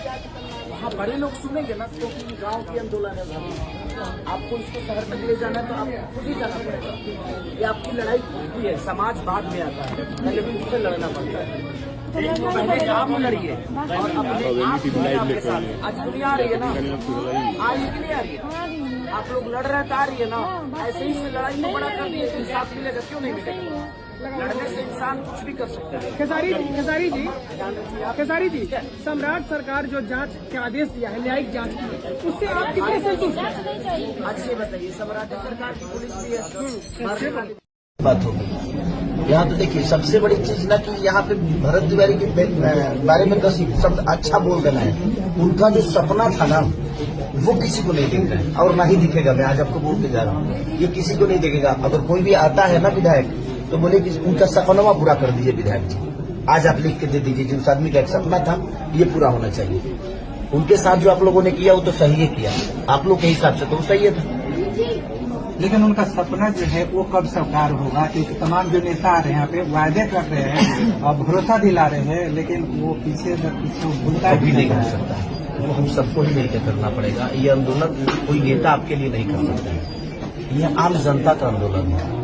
हाँ, बड़े लोग सुनेंगे ना, क्योंकि गांव की आंदोलन है। आपको इसको शहर तक ले जाना है तो आपको खुद ही जाना पड़ेगा। ये आपकी लड़ाई खुद की है, समाज बाद में आता है, पहले भी उससे लड़ना पड़ता है। पहले आप लड़िए और अपने आप आपके साथ। आज दुनिया आ रही है ना, आज इतनी आ रही है, आप लोग लड़ रहे तो आ रही है ना। ऐसे ही से लड़ाई को बड़ा कर दिए, इंसाफ मिलेगा क्यों नहीं मिलेगा? लड़ने से इंसान कुछ भी कर सकता है। खेसारी जी, सम्राट सरकार जो जांच के आदेश दिया है, न्यायिक जांच की, उससे आप कितने संतुष्ट हैं? अच्छी बताइए, सम्राट सरकार की पुलिस भी है। बात होगी यहाँ तो देखिए, सबसे बड़ी चीज ना कि यहाँ पे भरत तिवारी के बारे में 10 शब्द अच्छा बोल देना है। उनका जो सपना था ना, वो किसी को नहीं दिख रहा है और ना ही दिखेगा। मैं आज आपको बोल के जा रहा हूँ, ये किसी को नहीं दिखेगा। अगर कोई भी आता है ना विधायक, तो बोले कि उनका सपना पूरा कर दीजिए विधायक जी। आज आप लिख के दे दीजिए जिस आदमी का एक सपना था, ये पूरा होना चाहिए। उनके साथ जो आप लोगों ने किया वो तो सही है किया, आप लोग के हिसाब से तो वो सही था। लेकिन उनका सपना जो है वो कब साकार होगा? क्योंकि तमाम जो नेता आ रहे हैं यहाँ पे वायदे कर रहे हैं और भरोसा दिला रहे हैं, लेकिन वो पीछे भूलता भी नहीं कर सकता है। वो हम सबको ही मिलकर करना पड़ेगा। ये आंदोलन कोई नेता आपके लिए नहीं कर सकता है, ये आम जनता का आंदोलन है।